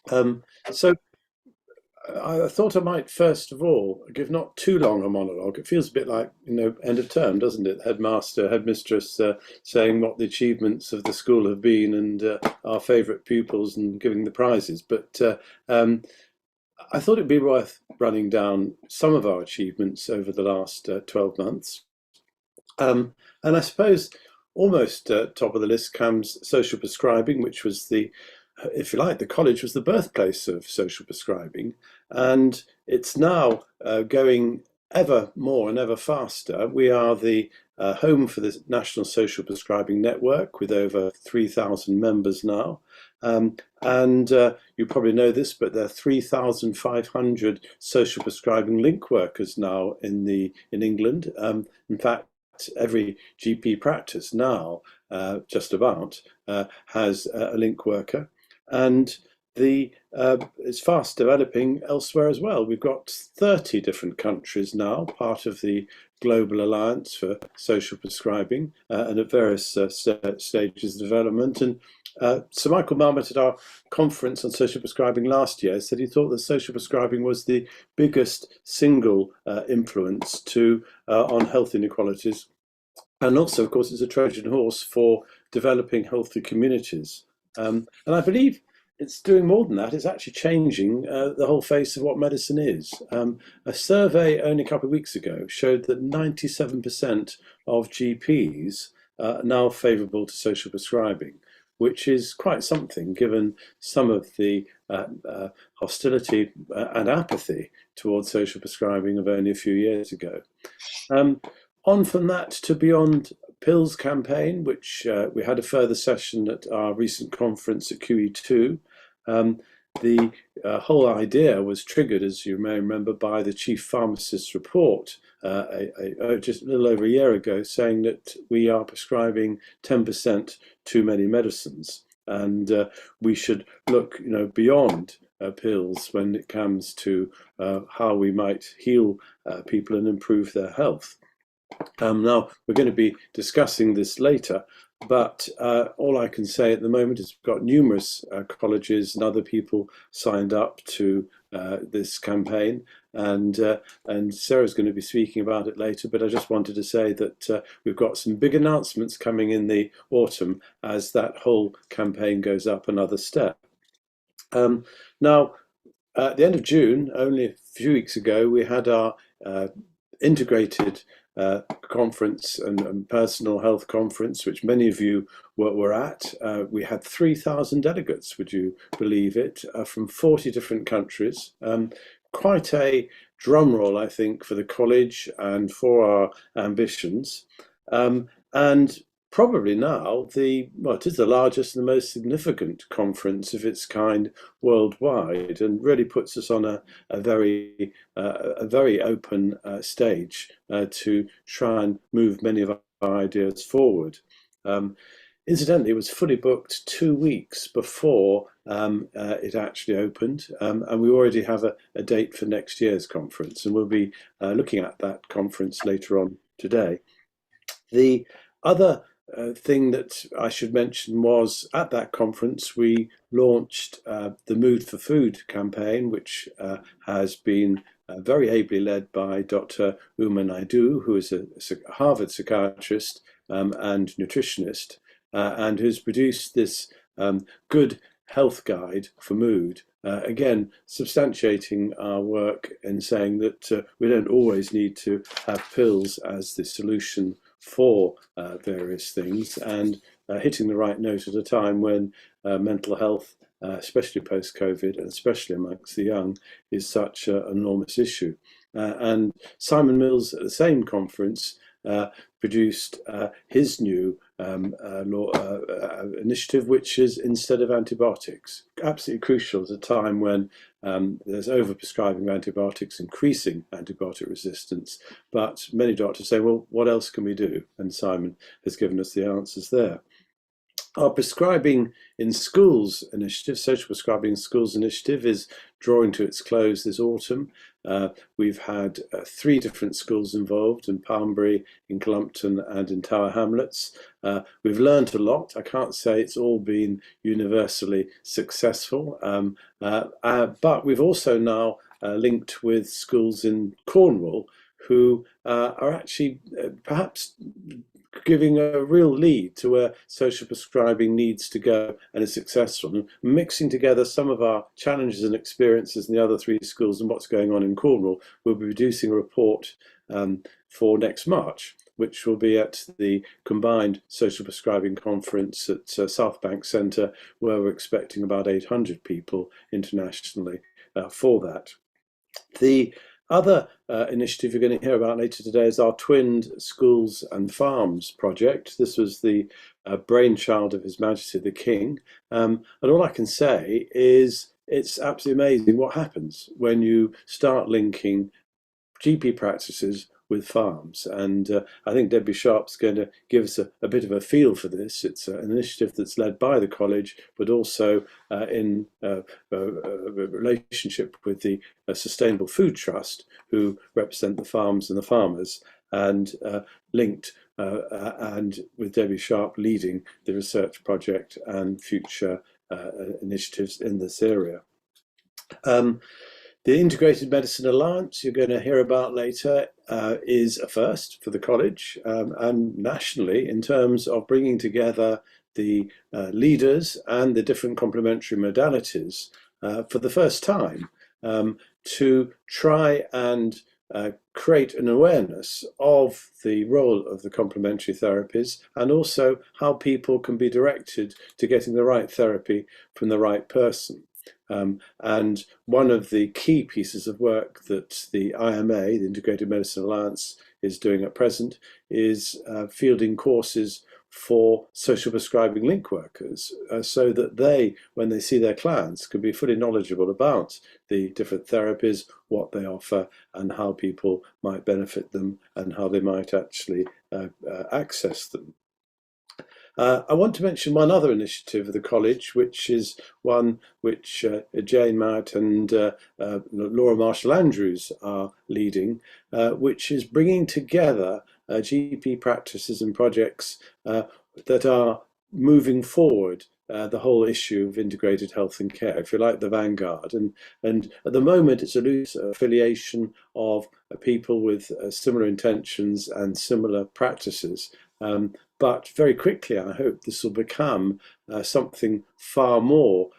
So I thought I might first of all give not too long a monologue. It feels a bit like, end of term, doesn't it? Headmaster, headmistress saying what the achievements of the school have been and our favourite pupils and giving the prizes. But I thought it'd be worth running down some of our achievements over the last 12 months. And I suppose almost top of the list comes social prescribing, which was if you like, the college was the birthplace of social prescribing. And it's now going ever more and ever faster. We are the home for the National Social Prescribing Network with over 3,000 members now. And you probably know this, but there are 3,500 social prescribing link workers now in England. In fact, every GP practice now, just about, has a link worker, and it's fast developing elsewhere as well. We've got 30 different countries now, part of the Global Alliance for Social Prescribing, and at various stages of development. And Sir Michael Marmot at our conference on social prescribing last year said he thought that social prescribing was the biggest single influence on health inequalities. And also, of course, it's a Trojan horse for developing healthy communities. And I believe it's doing more than that. It's actually changing the whole face of what medicine is. A survey only a couple of weeks ago showed that 97% of GPs are now favourable to social prescribing, which is quite something given some of the hostility and apathy towards social prescribing of only a few years ago. On from that to Beyond Pills campaign, which we had a further session at our recent conference at QE2. The whole idea was triggered, as you may remember, by the chief pharmacist's report just a little over a year ago, saying that we are prescribing 10% too many medicines, and we should look, beyond pills when it comes to how we might heal people and improve their health. Now, we're going to be discussing this later, but all I can say at the moment is we've got numerous colleges and other people signed up to this campaign, and Sarah's going to be speaking about it later, but I just wanted to say that we've got some big announcements coming in the autumn as that whole campaign goes up another step. Now, at the end of June, only a few weeks ago, we had our integrated conference and personal health conference, which many of you were at. We had 3,000 delegates, would you believe it, from 40 different countries. Quite a drum roll, I think, for the college and for our ambitions. And probably now it is the largest and the most significant conference of its kind worldwide, and really puts us on a very open stage to try and move many of our ideas forward. Incidentally, it was fully booked 2 weeks before it actually opened, and we already have a date for next year's conference, and we'll be looking at that conference later on today. The other thing that I should mention was at that conference we launched the Mood for Food campaign, which has been very ably led by Dr. Uma Naidu, who is a Harvard psychiatrist and nutritionist, and who's produced this good health guide for mood, again substantiating our work in saying that we don't always need to have pills as the solution for various things, and hitting the right note at a time when mental health, especially post-COVID and especially amongst the young, is such an enormous issue. And Simon Mills at the same conference produced his new initiative, which is instead of antibiotics. Absolutely crucial at a time when there's overprescribing of antibiotics, increasing antibiotic resistance. But many doctors say, well, what else can we do? And Simon has given us the answers there. Our Prescribing in Schools initiative, social prescribing in schools initiative, is drawing to its close this autumn. We've had 3 different schools involved in Palmbury, in Clumpton and in Tower Hamlets. We've learned a lot. I can't say it's all been universally successful, but we've also now linked with schools in Cornwall who are actually perhaps giving a real lead to where social prescribing needs to go and is successful, and mixing together some of our challenges and experiences in the other 3 schools and what's going on in Cornwall. We'll be producing a report for next March, which will be at the combined social prescribing conference at South Bank Centre, where we're expecting about 800 people internationally for that. The other initiative you're going to hear about later today is our Twinned Schools and Farms project. This was the brainchild of His Majesty the King. And all I can say is it's absolutely amazing what happens when you start linking GP practices with farms. And I think Debbie Sharp's going to give us a bit of a feel for this. It's an initiative that's led by the college, but also in relationship with the Sustainable Food Trust, who represent the farms and the farmers, and linked and with Debbie Sharp leading the research project and future initiatives in this area. The Integrated Medicine Alliance you're going to hear about later is a first for the college and nationally in terms of bringing together the leaders and the different complementary modalities for the first time to try and create an awareness of the role of the complementary therapies and also how people can be directed to getting the right therapy from the right person. And one of the key pieces of work that the IMA, the Integrated Medicine Alliance, is doing at present is fielding courses for social prescribing link workers so that they, when they see their clients, can be fully knowledgeable about the different therapies, what they offer, and how people might benefit them and how they might actually access them. I want to mention one other initiative of the college, which is one which Jane Mount and Laura Marshall-Andrews are leading, which is bringing together GP practices and projects that are moving forward the whole issue of integrated health and care, if you like, the vanguard. And at the moment, it's a loose affiliation of people with similar intentions and similar practices. But very quickly, I hope this will become something far more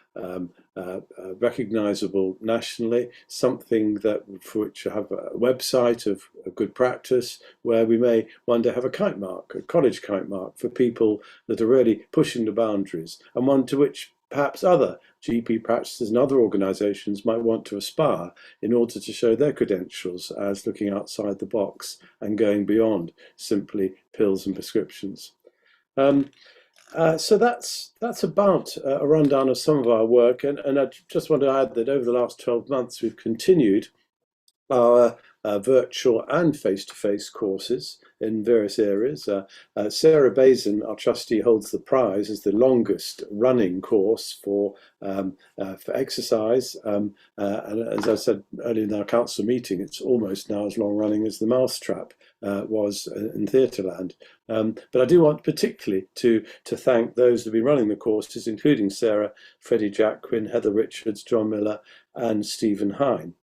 recognizable nationally, something that for which I have a website of a good practice where we may one day have a Kite Mark, a college Kite Mark for people that are really pushing the boundaries, and one to which perhaps other GP practices and other organisations might want to aspire in order to show their credentials as looking outside the box and going beyond simply pills and prescriptions. So that's about a rundown of some of our work, and I just want to add that over the last 12 months we've continued our virtual and face-to-face courses in various areas. Sarah Bazin, our trustee, holds the prize as the longest running course for exercise. And as I said earlier in our council meeting, it's almost now as long running as the Mousetrap was in Theatreland. But I do want particularly to thank those who have been running the courses, including Sarah, Freddie Jacquin, Heather Richards, John Miller, and Stephen Hine.